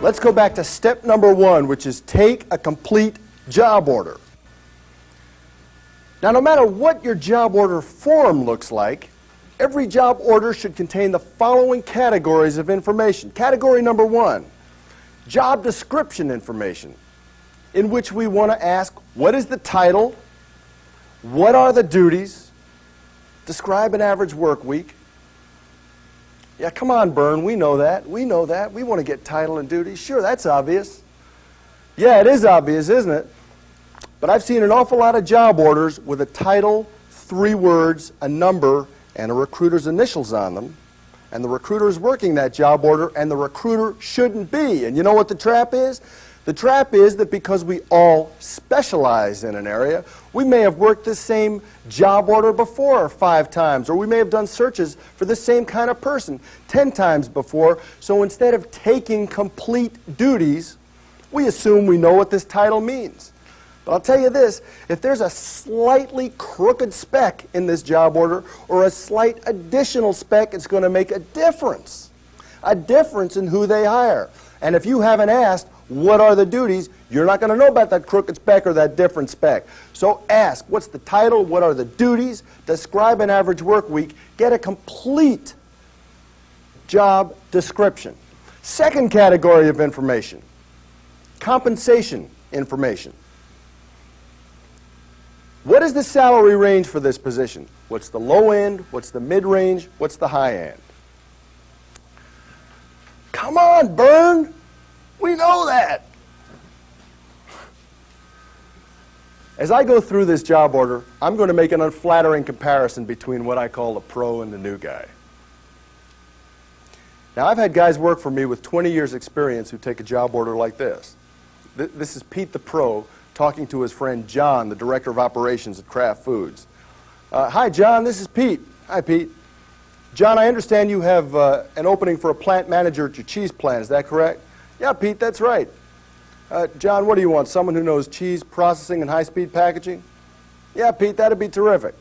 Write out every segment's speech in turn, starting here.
Let's go back to step number 1, which is take a complete job order. Now, no matter what your job order form looks like, every job order should contain the following categories of information. Category number 1, job description information, in which we want to ask, what is the title? What are the duties? Describe an average work week. Yeah, come on, Byrne, we know that. We know that. We want to get title and duties. Sure, that's obvious. Yeah, it is obvious, isn't it? But I've seen an awful lot of job orders with a title, 3 words, a number, and a recruiter's initials on them. And the recruiter is working that job order, and the recruiter shouldn't be. And you know what the trap is? The trap is that because we all specialize in an area, we may have worked this same job order before 5 times, or we may have done searches for the same kind of person 10 times before. So instead of taking complete duties, we assume we know what this title means. But I'll tell you this, if there's a slightly crooked spec in this job order, or a slight additional spec, it's going to make a difference in who they hire. And if you haven't asked, what are the duties, you're not going to know about that crooked spec or that different spec. So ask, what's the title, what are the duties, describe an average work week, get a complete job description. Second category of information, compensation information. What is the salary range for this position? What's the low end? What's the mid-range? What's the high end? Come on, Byrne! We know that! As I go through this job order, I'm going to make an unflattering comparison between what I call the pro and the new guy. Now, I've had guys work for me with 20 years experience who take a job order like this. This is Pete the pro talking to his friend John, the director of operations at Kraft Foods. Hi, John, this is Pete. Hi, Pete. John, I understand you have an opening for a plant manager at your cheese plant. Is that correct? Yeah, Pete, that's right. John, what do you want? Someone who knows cheese processing and high-speed packaging? Yeah, Pete, that'd be terrific.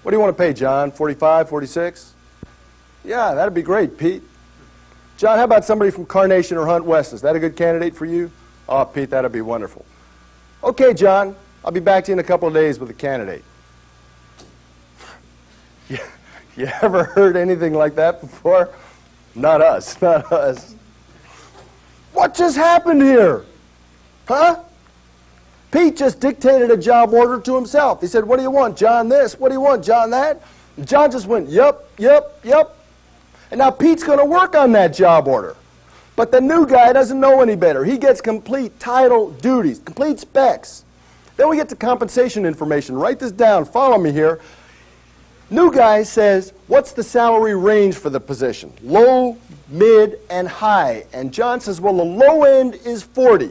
What do you want to pay, John? 45, 46? Yeah, that'd be great, Pete. John, how about somebody from Carnation or Hunt West? Is that a good candidate for you? Oh, Pete, that'd be wonderful. Okay, John, I'll be back to you in a couple of days with a candidate. You ever heard anything like that before? Not us, not us. What just happened here? Huh? Pete just dictated a job order to himself. He said, what do you want, John, this? What do you want, John, that? And John just went, yep, yep, yep. And now Pete's going to work on that job order. But the new guy doesn't know any better. He gets complete title, duties, complete specs. Then we get to compensation information. Write this down. Follow me here. New guy says, what's the salary range for the position? Low, mid, and high. And John says, well, the low end is 40.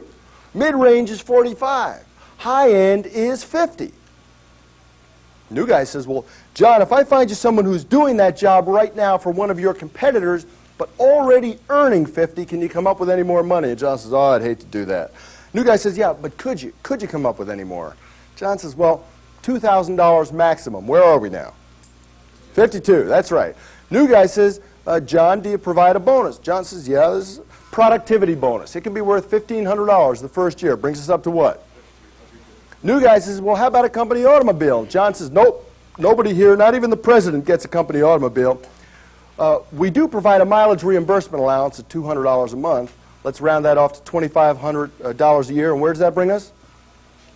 Mid-range is 45. High end is 50. New guy says, well, John, if I find you someone who's doing that job right now for one of your competitors, but already earning 50, can you come up with any more money? And John says, oh, I'd hate to do that. New guy says, yeah, but could you? Could you come up with any more? John says, well, $2,000 maximum. Where are we now? 52, that's right. New guy says, John, do you provide a bonus? John says, yeah, this is a productivity bonus. It can be worth $1,500 the first year. Brings us up to what? New guy says, well, how about a company automobile? John says, nope, nobody here, not even the president gets a company automobile. We do provide a mileage reimbursement allowance of $200 a month. Let's round that off to $2,500 a year. And where does that bring us?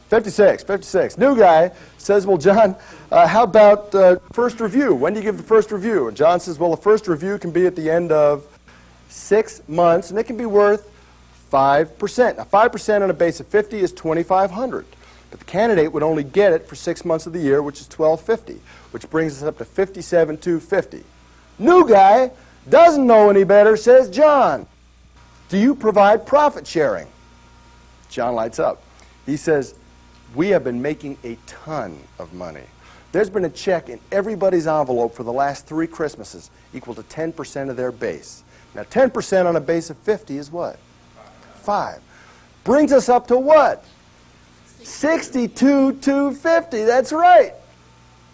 56. New guy says, well, John, how about first review? When do you give the first review? And John says, well, the first review can be at the end of 6 months, and it can be worth 5%. Now, 5% on a base of 50 is $2,500. But the candidate would only get it for 6 months of the year, which is $1,250, which brings us up to $57,250. New guy doesn't know any better, says, John, do you provide profit sharing? John lights up. He says, we have been making a ton of money. There's been a check in everybody's envelope for the last 3 Christmases equal to 10% of their base. Now, 10% on a base of 50 is what? 5. Brings us up to what? 62,250. That's right.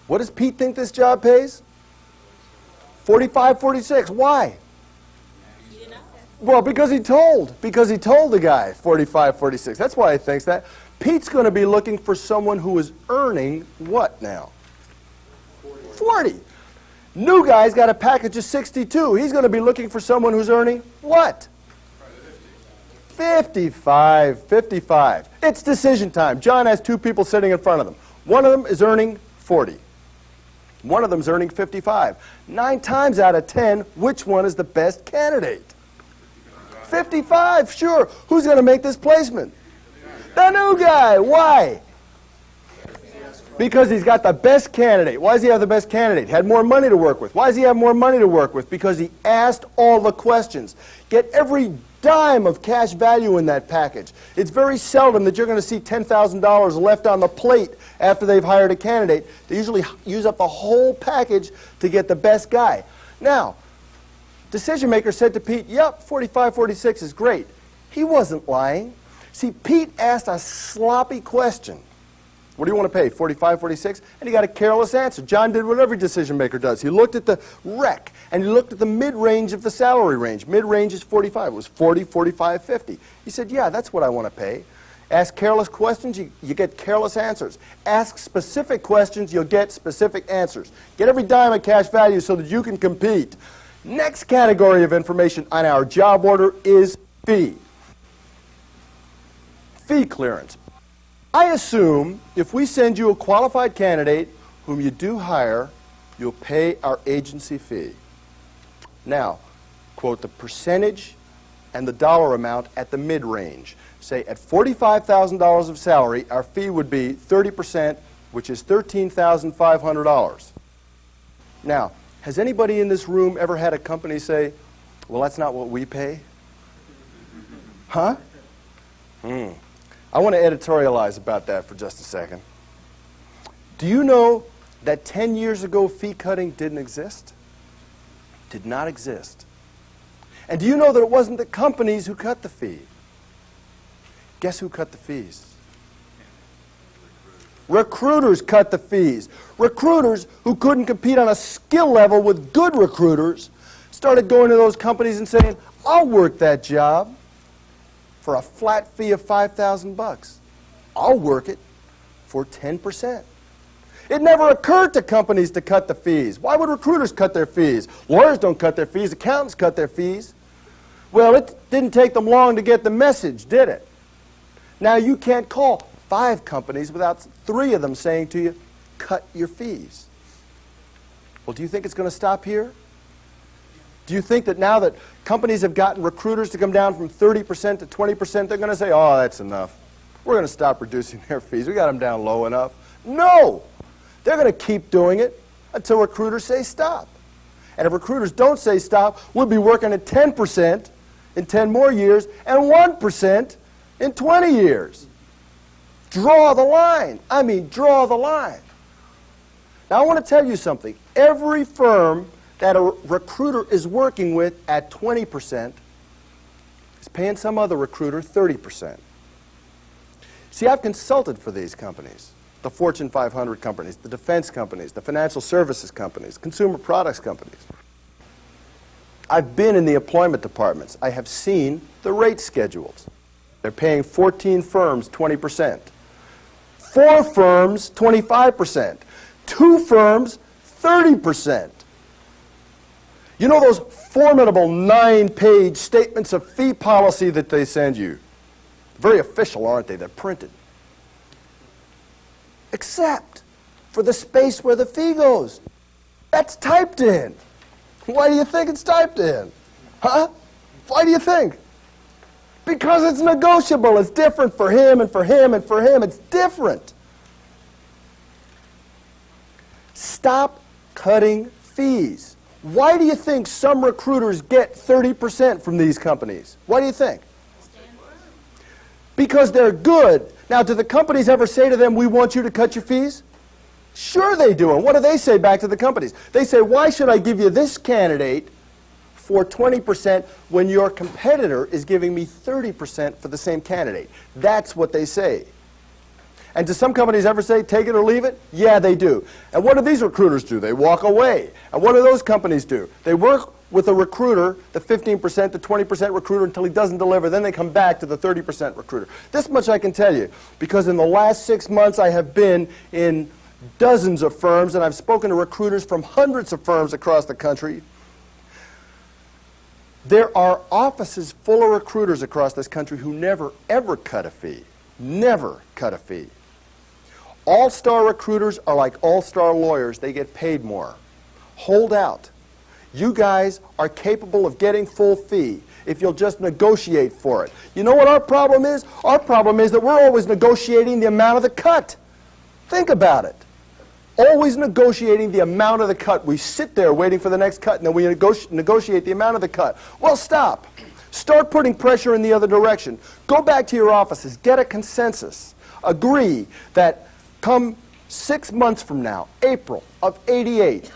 What does Pete think this job pays? 45, 46. Why? Well, because he told the guy 45, 46. That's why he thinks that. Pete's going to be looking for someone who is earning what now? 40. New guy's got a package of 62. He's going to be looking for someone who's earning what? 55. 55. It's decision time. John has two people sitting in front of him. One of them is earning 40. One of them is earning 55. 9 times out of 10, which one is the best candidate? 55, sure. Who's going to make this placement? The new guy. Why? Because he's got the best candidate. Why does he have the best candidate? Had more money to work with. Why does he have more money to work with? Because he asked all the questions. Get every dime of cash value in that package. It's very seldom that you're going to see $10,000 left on the plate after they've hired a candidate. They usually use up the whole package to get the best guy. Now, decision maker said to Pete, yep, 45, 46 is great. He wasn't lying. See, Pete asked a sloppy question. What do you want to pay, 45, 46? And he got a careless answer. John did what every decision maker does. He looked at the rec, and he looked at the mid-range of the salary range. Mid-range is 45. It was 40, 45, 50. He said, yeah, that's what I want to pay. Ask careless questions, you get careless answers. Ask specific questions, you'll get specific answers. Get every dime of cash value so that you can compete. Next category of information on our job order is fee. Fee clearance. I assume if we send you a qualified candidate whom you do hire, you'll pay our agency fee. Now, quote the percentage and the dollar amount at the mid-range. Say at $45,000 of salary, our fee would be 30%, which is $13,500. Now, has anybody in this room ever had a company say, well, that's not what we pay? Huh? I want to editorialize about that for just a second. Do you know that 10 years ago fee cutting didn't exist? Did not exist. And do you know that it wasn't the companies who cut the fee? Guess who cut the fees? Recruiters cut the fees. Recruiters who couldn't compete on a skill level with good recruiters started going to those companies and saying, I'll work that job for a flat fee of $5,000. I'll work it for 10%. It never occurred to companies to cut the fees. Why would recruiters cut their fees? Lawyers don't cut their fees. Accountants cut their fees. Well, it didn't take them long to get the message, did it? Now you can't call 5 companies without 3 of them saying to you, cut your fees. Well, do you think it's going to stop here? Do you think that now that companies have gotten recruiters to come down from 30% to 20%, they're going to say, oh, that's enough. We're going to stop reducing their fees. We got them down low enough. No! They're going to keep doing it until recruiters say stop. And if recruiters don't say stop, we'll be working at 10% in 10 more years and 1% in 20 years. Draw the line. I mean, draw the line. Now, I want to tell you something. Every firm that a recruiter is working with at 20% is paying some other recruiter 30%. See, I've consulted for these companies, the Fortune 500 companies, the defense companies, the financial services companies, consumer products companies. I've been in the employment departments. I have seen the rate schedules. They're paying 14 firms 20%. 4 firms 25%. 2 firms 30%. You know those formidable 9-page statements of fee policy that they send you? Very official, aren't they? They're printed. Except for the space where the fee goes. That's typed in. Why do you think it's typed in? Huh? Why do you think? Because it's negotiable. It's different for him and for him and for him. It's different. Stop cutting fees. Why do you think some recruiters get 30% from these companies? Why do you think? Because they're good. Now, do the companies ever say to them, we want you to cut your fees? Sure they do. And what do they say back to the companies? They say, why should I give you this candidate for 20% when your competitor is giving me 30% for the same candidate? That's what they say. And do some companies ever say, take it or leave it? Yeah, they do. And what do these recruiters do? They walk away. And what do those companies do? They work with a recruiter, the 15%, the 20% recruiter, until he doesn't deliver. Then they come back to the 30% recruiter. This much I can tell you, because in the last 6 months I have been in dozens of firms, and I've spoken to recruiters from hundreds of firms across the country. There are offices full of recruiters across this country who never, ever cut a fee. Never cut a fee. All-star recruiters are like all-star lawyers. They get paid more. Hold out. You guys are capable of getting full fee if you'll just negotiate for it. You know what our problem is? Our problem is that we're always negotiating the amount of the cut. Think about it. Always negotiating the amount of the cut. We sit there waiting for the next cut, and then we negotiate the amount of the cut. Well, stop. Start putting pressure in the other direction. Go back to your offices. Get a consensus. Agree that come 6 months from now, April of '88,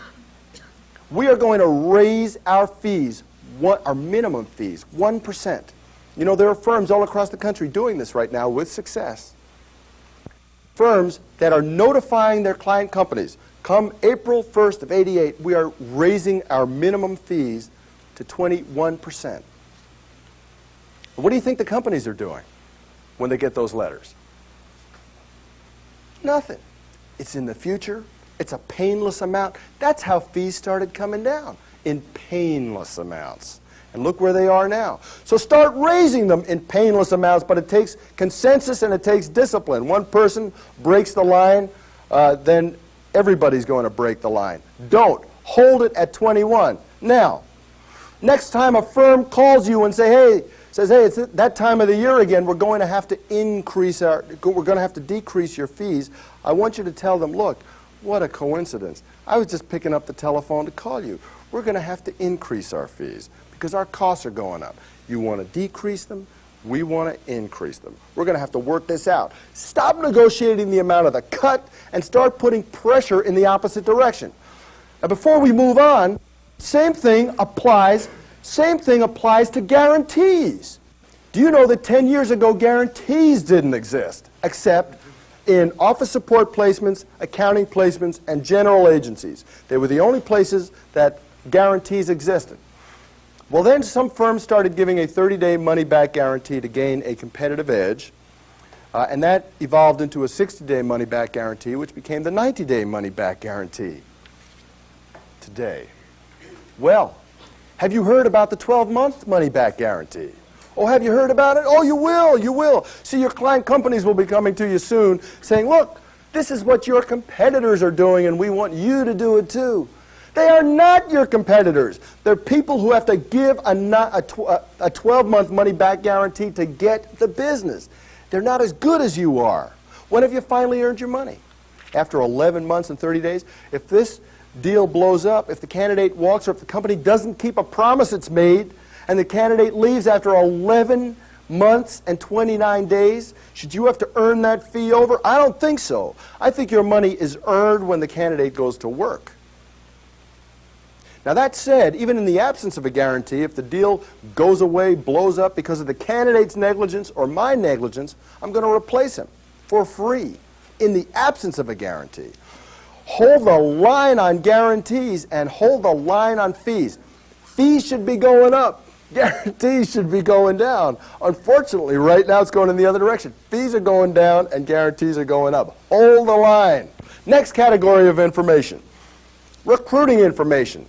we are going to raise our fees, our minimum fees, 1%. You know, there are firms all across the country doing this right now with success. Firms that are notifying their client companies, come April 1st of '88, we are raising our minimum fees to 21%. What do you think the companies are doing when they get those letters? Nothing. It's in the future. It's a painless amount. That's how fees started coming down, in painless amounts. And look where they are now. So start raising them in painless amounts, but it takes consensus and it takes discipline. One person breaks the line, then everybody's going to break the line. Don't. Hold it at 21. Now, next time a firm calls you and says, hey, it's that time of the year again, we're going to have to decrease your fees. I want you to tell them, look, what a coincidence. I was just picking up the telephone to call you. We're going to have to increase our fees because our costs are going up. You want to decrease them, we want to increase them. We're going to have to work this out. Stop negotiating the amount of the cut and start putting pressure in the opposite direction. Now, before we move on, same thing applies to guarantees. Do you know that 10 years ago guarantees didn't exist except in office support placements, accounting placements, and general agencies? They were the only places that guarantees existed. Well, then some firms started giving a 30-day money-back guarantee to gain a competitive edge, and that evolved into a 60-day money-back guarantee, which became the 90-day money-back guarantee today. Well, have you heard about the 12-month money-back guarantee? Oh, have you heard about it? Oh, you will, you will. See, your client companies will be coming to you soon saying, look, this is what your competitors are doing, and we want you to do it too. They are not your competitors. They're people who have to give a 12-month money-back guarantee to get the business. They're not as good as you are. When have you finally earned your money? After 11 months and 30 days? If this deal blows up, if the candidate walks, or if the company doesn't keep a promise it's made, and the candidate leaves after 11 months and 29 days, should you have to earn that fee over? I don't think so. I think your money is earned when the candidate goes to work. Now, that said, even in the absence of a guarantee, if the deal goes away, blows up because of the candidate's negligence or my negligence, I'm going to replace him for free in the absence of a guarantee. Hold the line on guarantees and hold the line on fees. Fees should be going up. Guarantees should be going down. Unfortunately, right now it's going in the other direction. Fees are going down and guarantees are going up. Hold the line. Next category of information, recruiting information.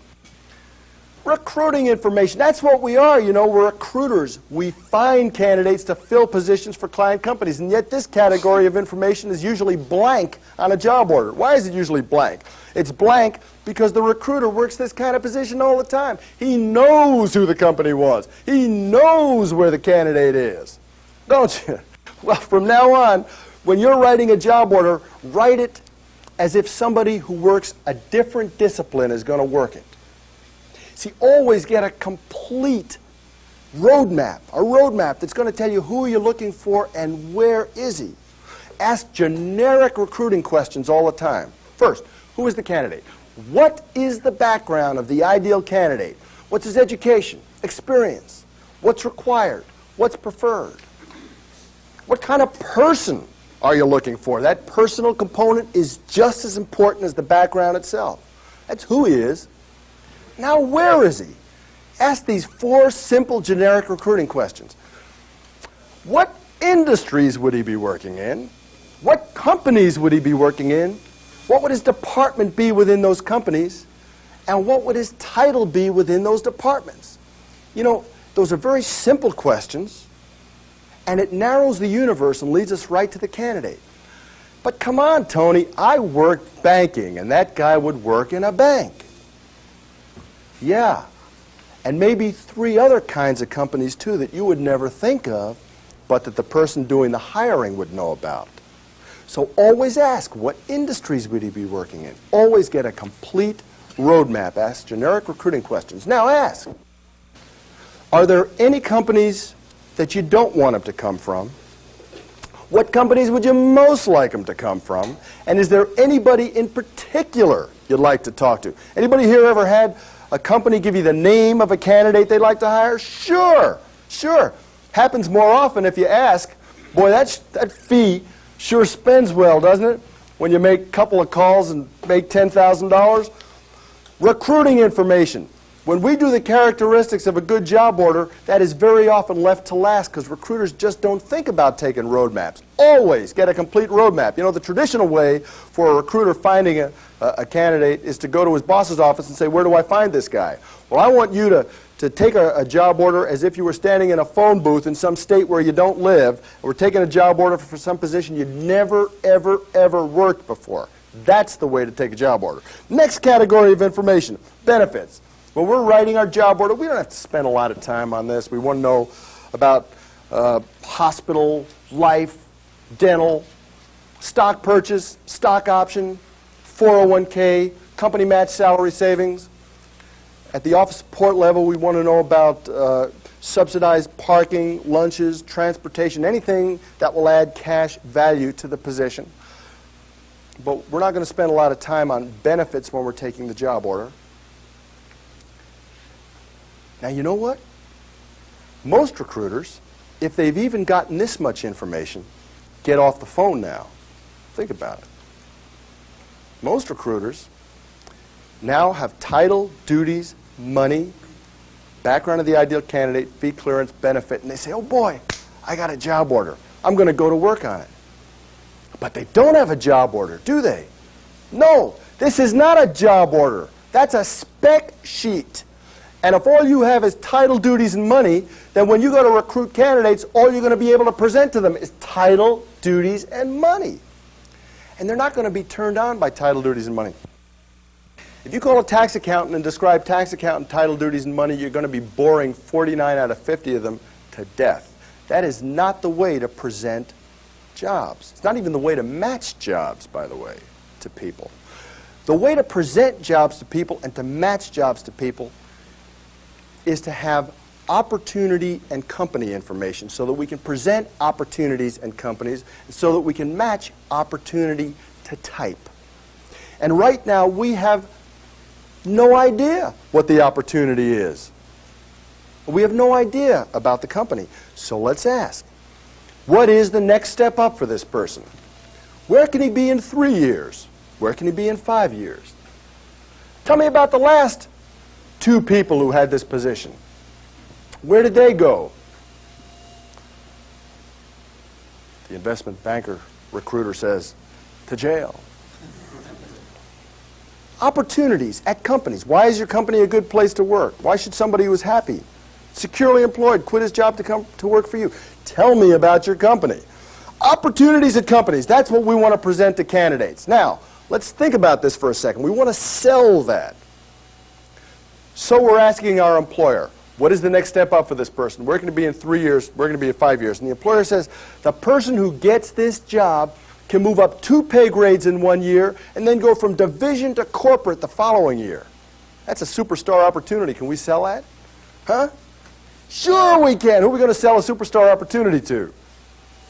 Recruiting information, that's what we are, you know, we're recruiters. We find candidates to fill positions for client companies, and yet this category of information is usually blank on a job order. Why is it usually blank? It's blank because the recruiter works this kind of position all the time. He knows who the company was. He knows where the candidate is. Don't you? Well, from now on, when you're writing a job order, write it as if somebody who works a different discipline is going to work it. See, always get a complete roadmap, a roadmap that's going to tell you who you're looking for and where is he. Ask generic recruiting questions all the time. First, who is the candidate? What is the background of the ideal candidate? What's his education, experience? What's required? What's preferred? What kind of person are you looking for? That personal component is just as important as the background itself. That's who he is. Now, where is he? Ask these 4 simple generic recruiting questions. What industries would he be working in? What companies would he be working in? What would his department be within those companies? And what would his title be within those departments? You know, those are very simple questions, and it narrows the universe and leads us right to the candidate. But come on, Tony, I work banking, and that guy would work in a bank. Yeah, and maybe 3 other kinds of companies, too, that you would never think of, but that the person doing the hiring would know about. So always ask, what industries would he be working in? Always get a complete roadmap. Ask generic recruiting questions. Now ask, are there any companies that you don't want him to come from? What companies would you most like him to come from? And is there anybody in particular you'd like to talk to? Anybody here ever had a company give you the name of a candidate they'd like to hire? Sure, sure. Happens more often if you ask. Boy, that fee sure spends well, doesn't it? When you make a couple of calls and make $10,000. Recruiting information. When we do the characteristics of a good job order, that is very often left to last because recruiters just don't think about taking roadmaps. Always get a complete roadmap. You know, the traditional way for a recruiter finding a candidate is to go to his boss's office and say, where do I find this guy? Well, I want you to take a job order as if you were standing in a phone booth in some state where you don't live. We're taking a job order for some position you'd never, ever, ever worked before. That's the way to take a job order. Next category of information, benefits. When we're writing our job order, we don't have to spend a lot of time on this. We want to know about hospital, life, dental, stock purchase, stock option, 401k, company match salary savings. At the office support level, we want to know about subsidized parking, lunches, transportation, anything that will add cash value to the position. But we're not going to spend a lot of time on benefits when we're taking the job order. Now, you know what? Most recruiters, if they've even gotten this much information, get off the phone now. Think about it. Most recruiters now have title, duties, money, background of the ideal candidate, fee clearance, benefit, and they say, oh boy, I got a job order. I'm going to go to work on it. But they don't have a job order, do they? No, this is not a job order. That's a spec sheet. And if all you have is title, duties, and money, then when you go to recruit candidates, all you're going to be able to present to them is title, duties, and money. And they're not going to be turned on by title, duties, and money. If you call a tax accountant and describe tax accountant, title, duties, and money, you're going to be boring 49 out of 50 of them to death. That is not the way to present jobs. It's not even the way to match jobs, by the way, to people. The way to present jobs to people and to match jobs to people is to have opportunity and company information so that we can present opportunities and companies so that we can match opportunity to type. And right now we have no idea what the opportunity is. We have no idea about the company. So let's ask, what is the next step up for this person? Where can he be in 3 years? Where can he be in 5 years? Tell me about the last 2 people who had this position. Where did they go? The investment banker recruiter says, to jail. Opportunities at companies. Why is your company a good place to work? Why should somebody who is happy, securely employed, quit his job to come to work for you? Tell me about your company. Opportunities at companies. That's what we want to present to candidates. Now, let's think about this for a second. We want to sell that. So we're asking our employer, what is the next step up for this person? Where can it be in 3 years? Where can it be in 5 years? And the employer says, the person who gets this job can move up 2 pay grades in 1 year and then go from division to corporate the following year. That's a superstar opportunity. Can we sell that? Huh? Sure we can. Who are we going to sell a superstar opportunity to?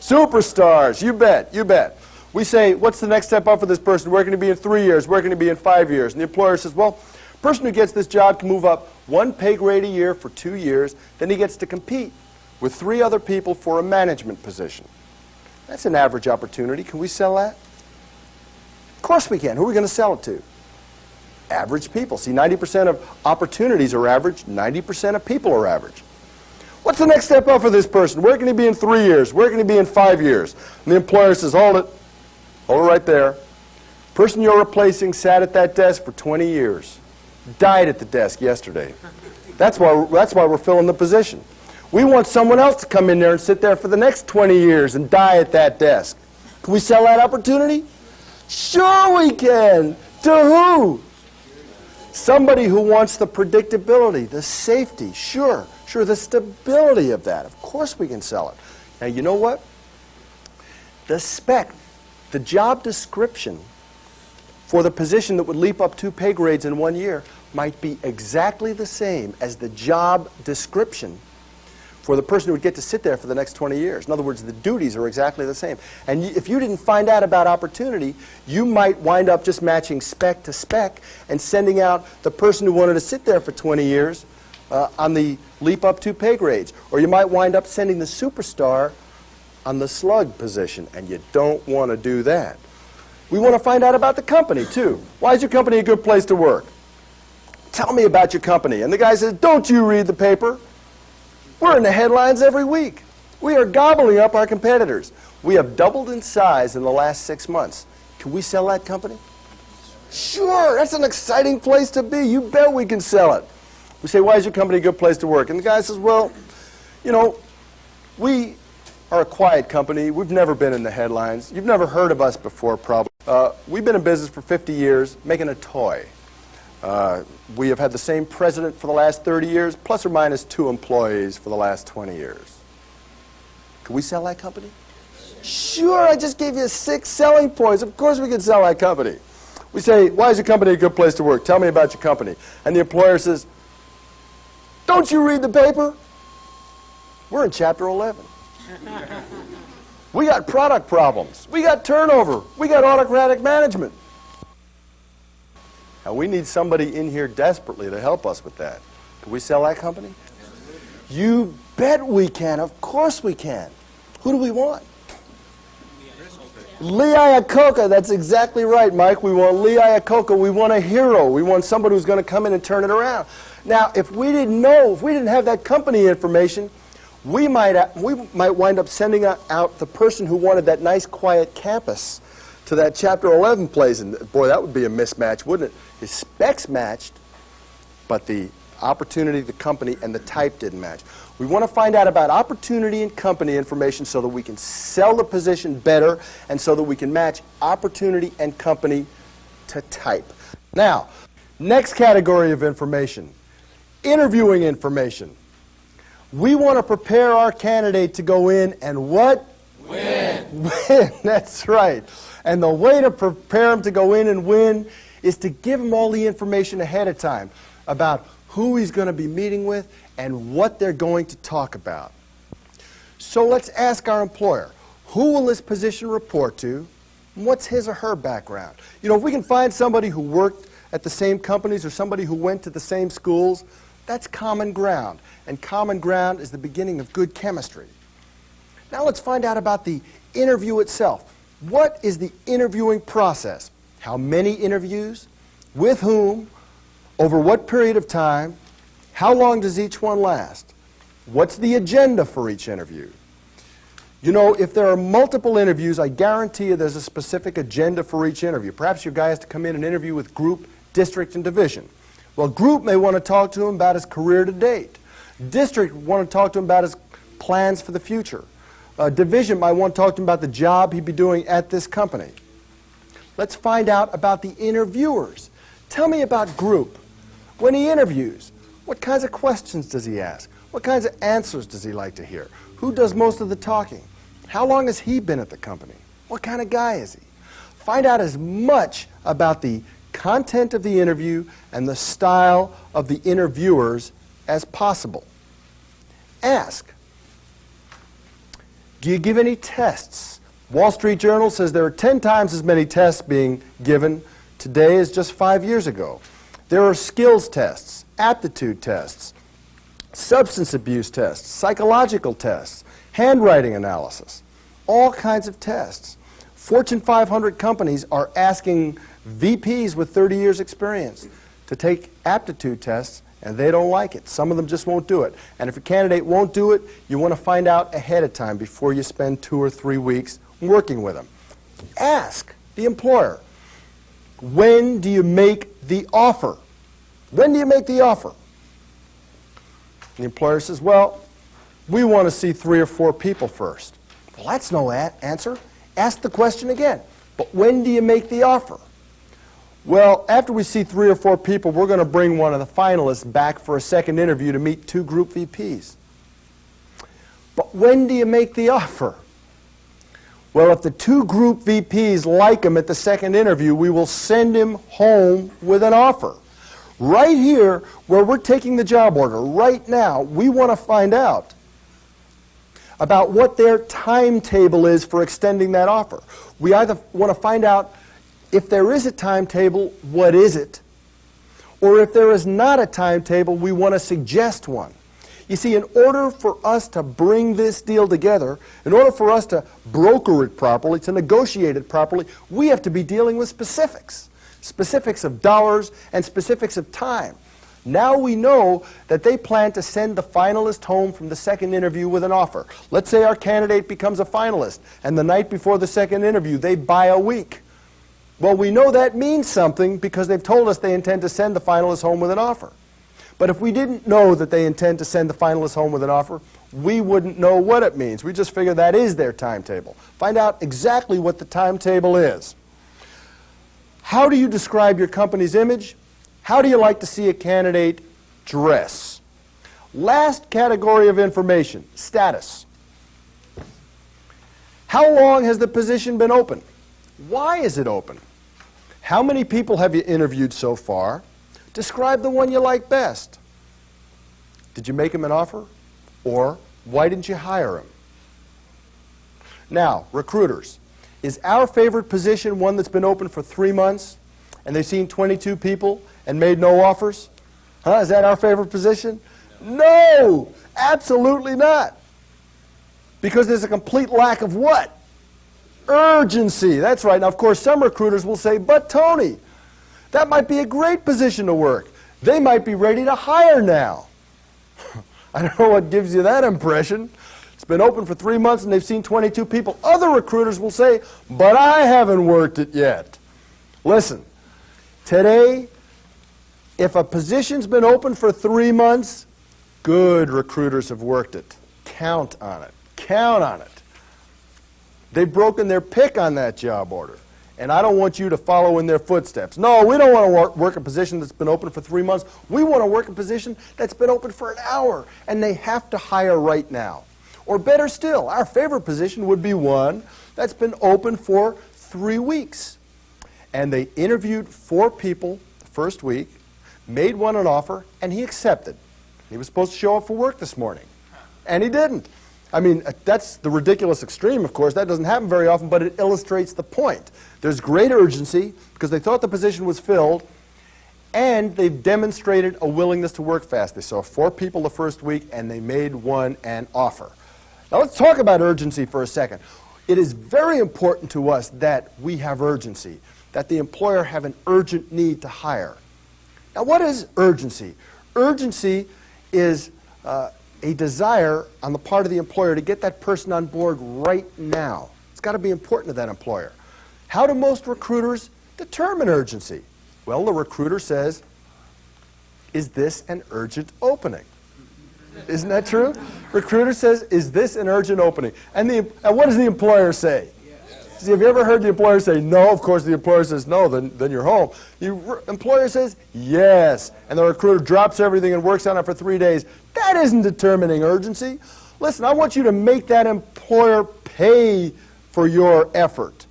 Superstars. You bet. You bet. We say, what's the next step up for this person? Where can it be in 3 years? Where can it be in 5 years? And the employer says, well, the person who gets this job can move up 1 pay grade a year for 2 years. Then he gets to compete with 3 other people for a management position. That's an average opportunity. Can we sell that? Of course we can. Who are we going to sell it to? Average people. See, 90% of opportunities are average, 90% of people are average. What's the next step up for this person? Where can he be in 3 years? Where can he be in 5 years? And the employer says, hold it right there. Person you're replacing sat at that desk for 20 years. Died at the desk yesterday. That's why we're filling the position. We want someone else to come in there and sit there for the next 20 years and die at that desk. Can we sell that opportunity? Sure we can. To who? Somebody who wants the predictability, the safety, sure, the stability of that. Of course we can sell it. Now, you know what? The spec, the job description for the position that would leap up 2 pay grades in 1 year might be exactly the same as the job description for the person who would get to sit there for the next 20 years. In other words, the duties are exactly the same. And if you didn't find out about opportunity, you might wind up just matching spec to spec and sending out the person who wanted to sit there for 20 years on the leap up 2 pay grades. Or you might wind up sending the superstar on the slug position, and you don't want to do that. We want to find out about the company, too. Why is your company a good place to work? Tell me about your company. And the guy says, don't you read the paper? We're in the headlines every week. We are gobbling up our competitors. We have doubled in size in the last 6 months. Can we sell that company? Sure, that's an exciting place to be. You bet we can sell it. We say, why is your company a good place to work? And the guy says, well, you know, we are a quiet company. We've never been in the headlines. You've never heard of us before, probably. We've been in business for 50 years, making a toy. We have had the same president for the last 30 years, plus or minus 2 employees for the last 20 years. Can we sell that company? Sure, I just gave you 6 selling points. Of course we can sell that company. We say, why is your company a good place to work? Tell me about your company. And the employer says, don't you read the paper? We're in Chapter 11. We got product problems. We got turnover. We got autocratic management. And we need somebody in here desperately to help us with that. Can we sell that company? You bet we can. Of course we can. Who do we want? Lee Iacocca. That's exactly right, Mike. We want Lee Iacocca. We want a hero. We want somebody who's going to come in and turn it around. Now, if we didn't know, if we didn't have that company information, we might wind up sending out the person who wanted that nice, quiet campus to that Chapter 11 place. And boy, that would be a mismatch, wouldn't it? His specs matched, but the opportunity, the company, and the type didn't match. We want to find out about opportunity and company information so that we can sell the position better and so that we can match opportunity and company to type. Now, next category of information, interviewing information. We want to prepare our candidate to go in and what? Win. Win, that's right. And the way to prepare him to go in and win is to give him all the information ahead of time about who he's going to be meeting with and what they're going to talk about. So let's ask our employer, who will this position report to, and what's his or her background? You know, if we can find somebody who worked at the same companies or somebody who went to the same schools, that's common ground. And common ground is the beginning of good chemistry. Now let's find out about the interview itself. What is the interviewing process? How many interviews? With whom? Over what period of time? How long does each one last? What's the agenda for each interview? You know, if there are multiple interviews, I guarantee you there's a specific agenda for each interview. Perhaps your guy has to come in and interview with group, district, and division. Well, group may want to talk to him about his career to date. District want to talk to him about his plans for the future. Division might want to talk to him about the job he'd be doing at this company. Let's find out about the interviewers. Tell me about group. When he interviews, what kinds of questions does he ask? What kinds of answers does he like to hear? Who does most of the talking? How long has he been at the company? What kind of guy is he? Find out as much about the content of the interview and the style of the interviewers as possible. Ask, do you give any tests? Wall Street Journal says there are 10 times as many tests being given today as just 5 years ago. There are skills tests, aptitude tests, substance abuse tests, psychological tests, handwriting analysis. all kinds of tests. Fortune 500 companies are asking VPs with 30 years experience to take aptitude tests, and they don't like it. Some of them just won't do it. And if a candidate won't do it, you want to find out ahead of time before you spend 2 or 3 weeks working with them. Ask the employer, when do you make the offer? When do you make the offer? The employer says, well, we want to see 3 or 4 people first. Well, that's no answer. Ask the question again. But when do you make the offer? Well, after we see 3 or 4 people, we're going to bring one of the finalists back for a second interview to meet 2 group VPs. But when do you make the offer? Well, if the 2 group VPs like him at the second interview, we will send him home with an offer. Right here, where we're taking the job order, right now, we want to find out about what their timetable is for extending that offer. We either want to find out if there is a timetable, what is it? Or if there is not a timetable, we want to suggest one. You see, in order for us to bring this deal together, in order for us to broker it properly, to negotiate it properly, we have to be dealing with specifics. Specifics of dollars and specifics of time. Now we know that they plan to send the finalist home from the second interview with an offer. Let's say our candidate becomes a finalist, and the night before the second interview, they buy a week. Well, we know that means something because they've told us they intend to send the finalist home with an offer. But if we didn't know that they intend to send the finalist home with an offer, we wouldn't know what it means. We just figure that is their timetable. Find out exactly what the timetable is. How do you describe your company's image? How do you like to see a candidate dress? Last category of information, status. How long has the position been open? Why is it open? How many people have you interviewed so far? Describe the one you like best. Did you make him an offer? Or why didn't you hire him? Now, recruiters, is our favorite position one that's been open for 3 months and they've seen 22 people and made no offers? Huh? Is that our favorite position? No, absolutely not. Because there's a complete lack of what? Urgency. That's right. Now, of course, some recruiters will say, but Tony, that might be a great position to work. They might be ready to hire now. I don't know what gives you that impression. It's been open for 3 months and they've seen 22 people. Other recruiters will say, but I haven't worked it yet. Listen, today, if a position's been open for 3 months, good recruiters have worked it. Count on it. Count on it. They've broken their pick on that job order. And I don't want you to follow in their footsteps. No, we don't want to work a position that's been open for 3 months. We want to work a position that's been open for an hour. And they have to hire right now. Or better still, our favorite position would be one that's been open for 3 weeks. And they interviewed 4 people the first week, made one an offer, and he accepted. He was supposed to show up for work this morning. And he didn't. I mean, that's the ridiculous extreme, of course. That doesn't happen very often, but it illustrates the point. There's great urgency because they thought the position was filled, and they've demonstrated a willingness to work fast. They saw 4 people the first week, and they made one an offer. Now, let's talk about urgency for a second. It is very important to us that we have urgency, that the employer have an urgent need to hire. Now, what is urgency? Urgency is a desire on the part of the employer to get that person on board right now. It's got to be important to that employer. How do most recruiters determine urgency? Well, the recruiter says, is this an urgent opening? Isn't that true? Recruiter says, is this an urgent opening? And what does the employer say? Yes. See, have you ever heard the employer say no? Of course, the employer says no, then you're home. The employer says yes, and the recruiter drops everything and works on it for 3 days. That isn't determining urgency. Listen, I want you to make that employer pay for your effort.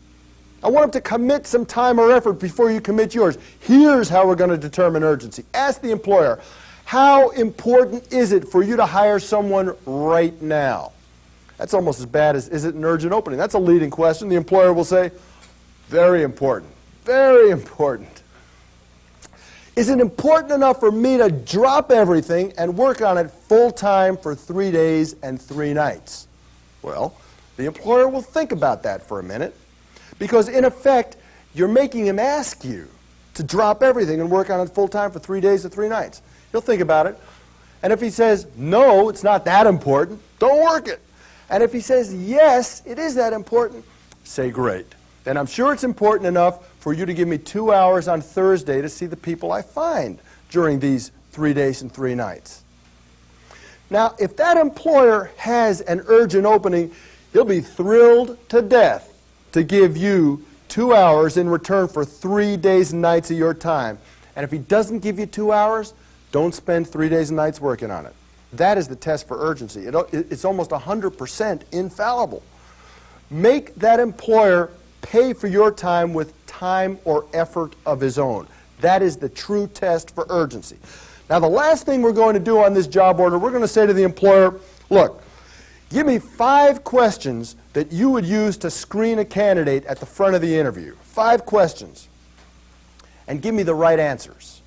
I want them to commit some time or effort before you commit yours. Here's how we're going to determine urgency. Ask the employer, how important is it for you to hire someone right now? That's almost as bad as, is it an urgent opening? That's a leading question. The employer will say, very important, very important. Is it important enough for me to drop everything and work on it full time for 3 days and 3 nights? Well, The employer will think about that for a minute, because in effect, you're making him ask you to drop everything and work on it full-time for 3 days or 3 nights. He'll think about it. And if he says, no, it's not that important, don't work it. And if he says, yes, it is that important, say, great. Then I'm sure it's important enough for you to give me 2 hours on Thursday to see the people I find during these 3 days and 3 nights. Now, if that employer has an urgent opening, he'll be thrilled to death to give you 2 hours in return for 3 days and nights of your time. And if he doesn't give you 2 hours, don't spend 3 days and nights working on it. That is the test for urgency. It's almost 100% infallible. Make that employer pay for your time with time or effort of his own. That is the true test for urgency. Now, the last thing we're going to do on this job order, we're going to say to the employer, look, give me 5 questions that you would use to screen a candidate at the front of the interview. 5 questions. And give me the right answers.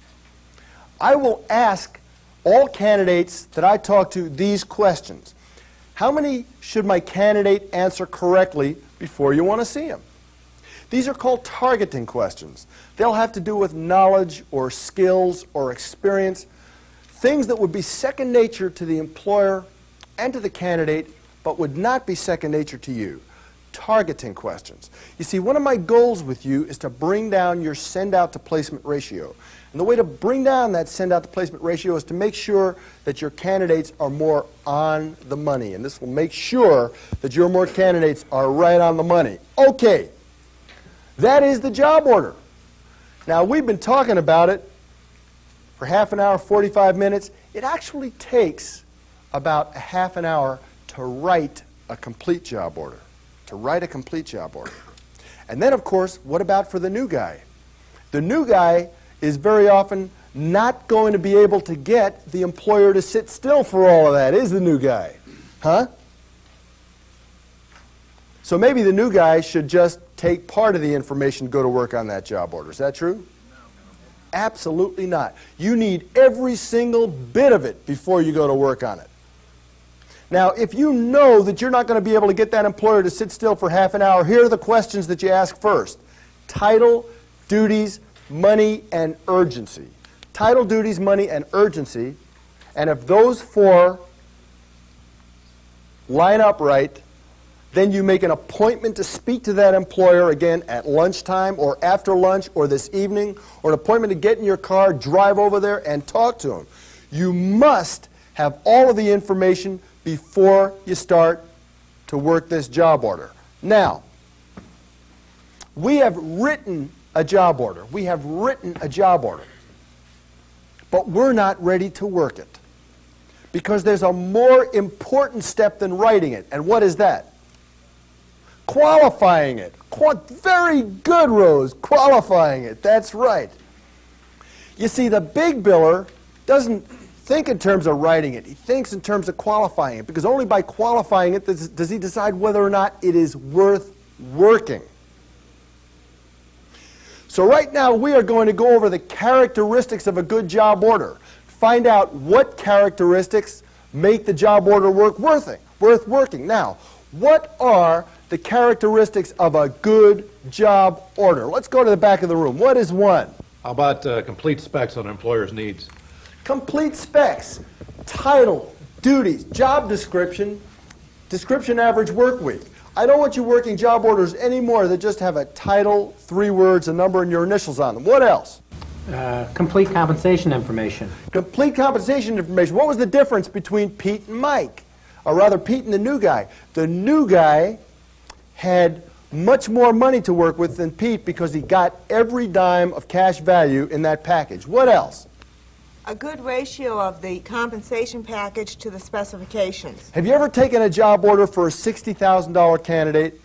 I will ask all candidates that I talk to these questions. How many should my candidate answer correctly before you want to see him? These are called targeting questions. They'll have to do with knowledge or skills or experience, things that would be second nature to the employer and to the candidate, but would not be second nature to you. Targeting questions. You see, one of my goals with you is to bring down your send-out to placement ratio. And the way to bring down that send-out to placement ratio is to make sure that your candidates are more on the money. And this will make sure that your more candidates are right on the money. Okay. That is the job order. Now, we've been talking about it for half an hour, 45 minutes. It actually takes about a half an hour to write a complete job order. To write a complete job order. And then, of course, what about for the new guy? The new guy is very often not going to be able to get the employer to sit still for all of that, is the new guy? Huh? So maybe the new guy should just take part of the information and go to work on that job order. Is that true? No. Absolutely not. You need every single bit of it before you go to work on it. Now, if you know that you're not going to be able to get that employer to sit still for half an hour, here are the questions that you ask first. Title, duties, money, and urgency. Title, duties, money, and urgency. And if those 4 line up right, then you make an appointment to speak to that employer again at lunchtime or after lunch or this evening, or an appointment to get in your car, drive over there, and talk to him. You must have all of the information before you start to work this job order. Now, we have written a job order. We have written a job order. But we're not ready to work it. Because there's a more important step than writing it. And what is that? Qualifying it. Very good, Rose. Qualifying it. That's right. You see, the big biller doesn't think in terms of writing it. He thinks in terms of qualifying it, because only by qualifying it does he decide whether or not it is worth working. So right now we are going to go over the characteristics of a good job order. Find out what characteristics make the job order worth working. Now, what are the characteristics of a good job order? Let's go to the back of the room. What is one? How about complete specs on an employer's needs? Complete specs, title, duties, job description, description average work week. I don't want you working job orders anymore that just have a title, 3 words, a number, and your initials on them. What else? Complete compensation information. Complete compensation information. What was the difference between Pete and Mike? Or rather, Pete and the new guy. The new guy had much more money to work with than Pete because he got every dime of cash value in that package. What else? A good ratio of the compensation package to the specifications. Have you ever taken a job order for a $60,000 candidate,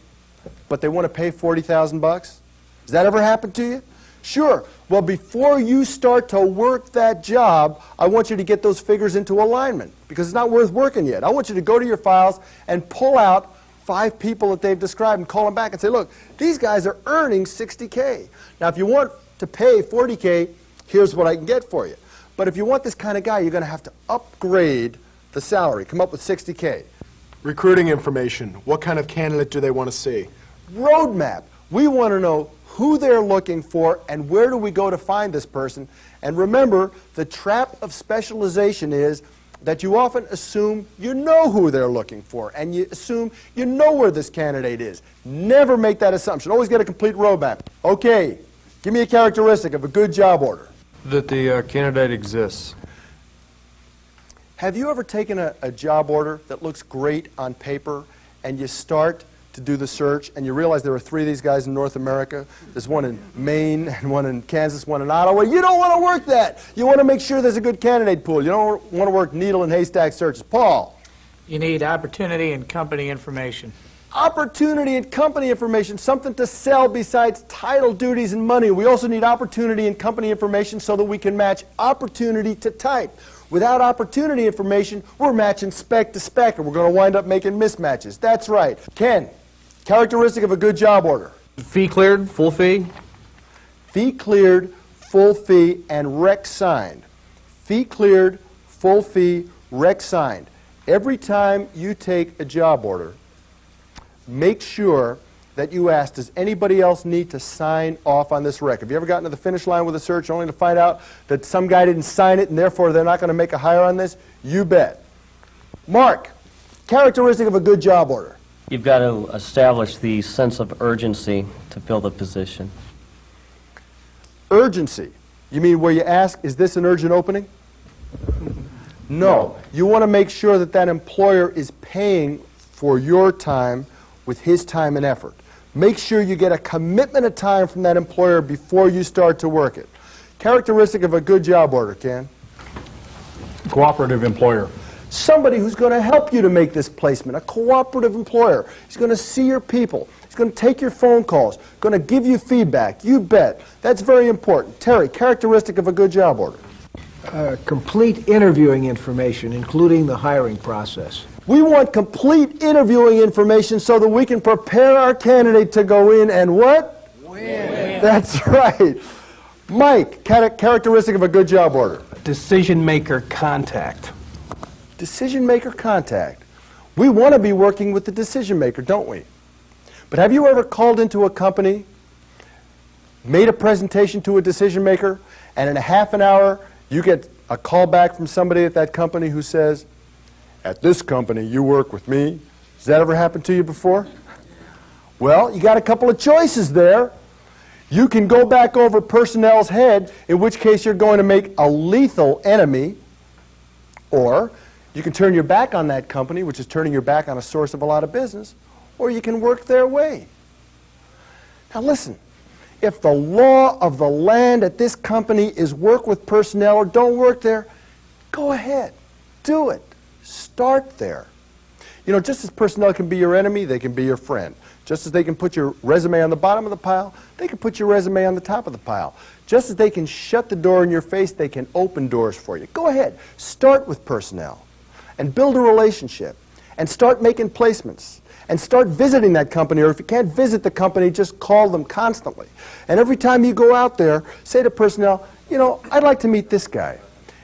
but they want to pay $40,000? Has that ever happened to you? Sure. Well, before you start to work that job, I want you to get those figures into alignment, because it's not worth working yet. I want you to go to your files and pull out 5 people that they've described and call them back and say, look, these guys are earning $60K. Now, if you want to pay $40K, here's what I can get for you. But if you want this kind of guy, you're going to have to upgrade the salary, come up with $60K. Recruiting information. What kind of candidate do they want to see? Roadmap. We want to know who they're looking for and where do we go to find this person. And remember, the trap of specialization is that you often assume you know who they're looking for and you assume you know where this candidate is. Never make that assumption. Always get a complete roadmap. Okay, give me a characteristic of a good job order. That the candidate exists. Have you ever taken a job order that looks great on paper and you start to do the search and you realize there are 3 of these guys in North America? There's one in Maine and one in Kansas, one in Ottawa. You don't want to work that. You want to make sure there's a good candidate pool. You don't want to work needle and haystack searches. Paul? You need opportunity and company information. Opportunity and company information, something to sell besides title, duties, and money. We also need opportunity and company information so that we can match opportunity to type. Without opportunity information, we're matching spec to spec, and we're going to wind up making mismatches. That's right. Ken, characteristic of a good job order. Fee cleared, full fee. Fee cleared, full fee, and rec signed. Fee cleared, full fee, rec signed. Every time you take a job order, make sure that you ask, does anybody else need to sign off on this rec? Have you ever gotten to the finish line with a search only to find out that some guy didn't sign it and therefore they're not going to make a hire on this? You bet. Mark, characteristic of a good job order. You've got to establish the sense of urgency to fill the position. Urgency. You mean where you ask, is this an urgent opening? No. You want to make sure that that employer is paying for your time with his time and effort. Make sure you get a commitment of time from that employer before you start to work it. Characteristic of a good job order, Ken? Cooperative employer. Somebody who's going to help you to make this placement, a cooperative employer. He's going to see your people. He's going to take your phone calls, going to give you feedback. You bet. That's very important. Terry, characteristic of a good job order? Complete interviewing information, including the hiring process. We want complete interviewing information so that we can prepare our candidate to go in and what? Win. That's right. Mike, characteristic of a good job order? Decision maker contact. Decision maker contact. We want to be working with the decision maker, don't we? But have you ever called into a company, made a presentation to a decision maker, and in a half an hour you get a call back from somebody at that company who says, at this company you work with me? Has that ever happened to you before? Well, you got a couple of choices there. You can go back over personnel's head, in which case you're going to make a lethal enemy, or you can turn your back on that company, which is turning your back on a source of a lot of business, or you can work their way. Now listen, if the law of the land at this company is work with personnel or don't work there, go ahead, do it. Start there. You know, just as personnel can be your enemy, they can be your friend. Just as they can put your resume on the bottom of the pile, they can put your resume on the top of the pile. Just as they can shut the door in your face, they can open doors for you. Go ahead, start with personnel and build a relationship and start making placements and start visiting that company, or if you can't visit the company, just call them constantly. And every time you go out there, say to personnel, you know, I'd like to meet this guy,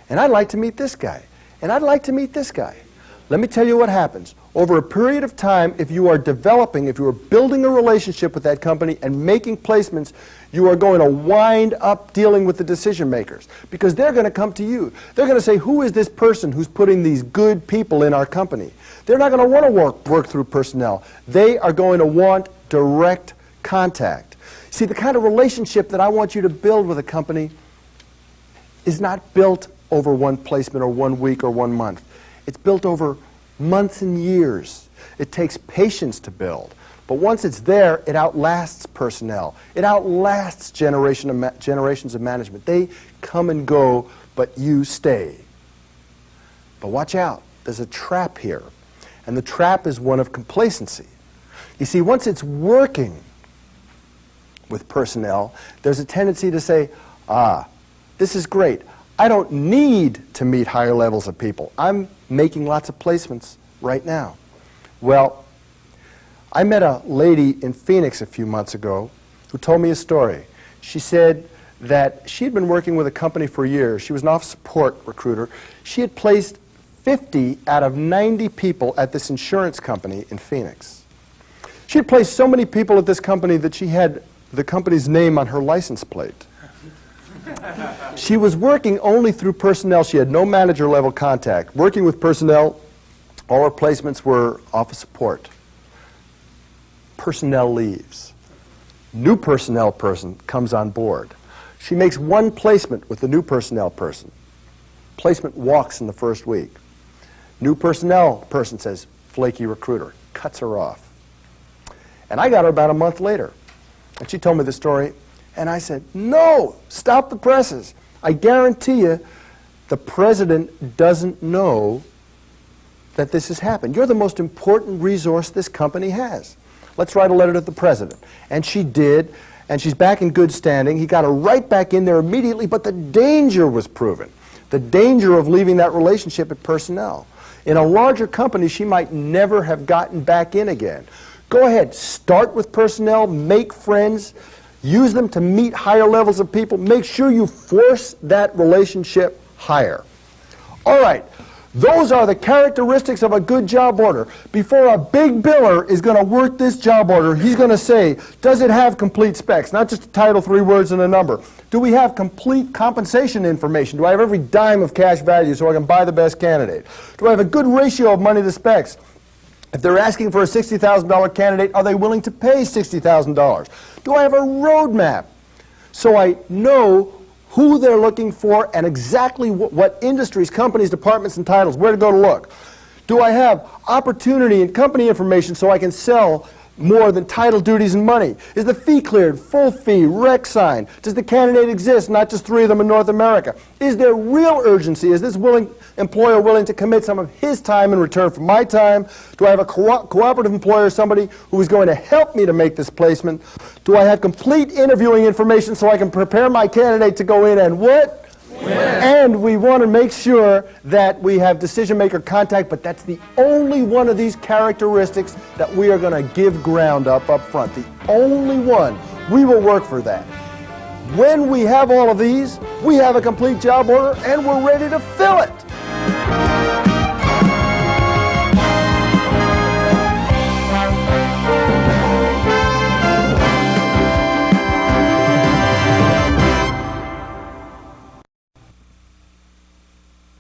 and I'd like to meet this guy, and I'd like to meet this guy. Let me tell you what happens. Over a period of time, if you are developing, if you are building a relationship with that company and making placements, you are going to wind up dealing with the decision makers, because they're going to come to you. They're going to say, who is this person who's putting these good people in our company? They're not going to want to work through personnel. They are going to want direct contact. See, the kind of relationship that I want you to build with a company is not built over one placement or 1 week or 1 month. It's built over months and years. It takes patience to build. But once it's there, it outlasts personnel. It outlasts generations of management. They come and go, but you stay. But watch out. There's a trap here. And the trap is one of complacency. You see, once it's working with personnel, there's a tendency to say, this is great. I don't need to meet higher levels of people. I'm making lots of placements right now. Well, I met a lady in Phoenix a few months ago who told me a story. She said that she had been working with a company for years. She was an office support recruiter. She had placed 50 out of 90 people at this insurance company in Phoenix. She had placed so many people at this company that she had the company's name on her license plate. She was working only through personnel. She had no manager-level contact. Working with personnel, all her placements were office support. Personnel leaves. New personnel person comes on board. She makes one placement with the new personnel person. Placement walks in the first week. New personnel person says, flaky recruiter, cuts her off. And I got her about a month later. And she told me the story, and I said, no, stop the presses. I guarantee you the president doesn't know that this has happened. You're the most important resource this company has. Let's write a letter to the president. And she did, and she's back in good standing. He got her right back in there immediately, but the danger was proven. The danger of leaving that relationship at personnel. In a larger company, she might never have gotten back in again. Go ahead, start with personnel, make friends, use them to meet higher levels of people. Make sure you force that relationship higher. All right, those are the characteristics of a good job order. Before a big biller is going to work this job order, he's going to say, does it have complete specs? Not just a title, 3 words, and a number. Do we have complete compensation information? Do I have every dime of cash value so I can buy the best candidate? Do I have a good ratio of money to specs? If they're asking for a $60,000 candidate, are they willing to pay $60,000? Do I have a roadmap so I know who they're looking for and exactly what industries, companies, departments, and titles, where to go to look? Do I have opportunity and company information so I can sell more than title, duties, and money? Is the fee cleared, full fee, rec sign? Does the candidate exist, not just 3 of them in North America? Is there real urgency? Is this employer willing to commit some of his time in return for my time? Do I have a cooperative employer, somebody who is going to help me to make this placement? Do I have complete interviewing information so I can prepare my candidate to go in and what? Win. And we want to make sure that we have decision-maker contact, but that's the only one of these characteristics that we are going to give ground up front. The only one. We will work for that. When we have all of these, we have a complete job order, and we're ready to fill it.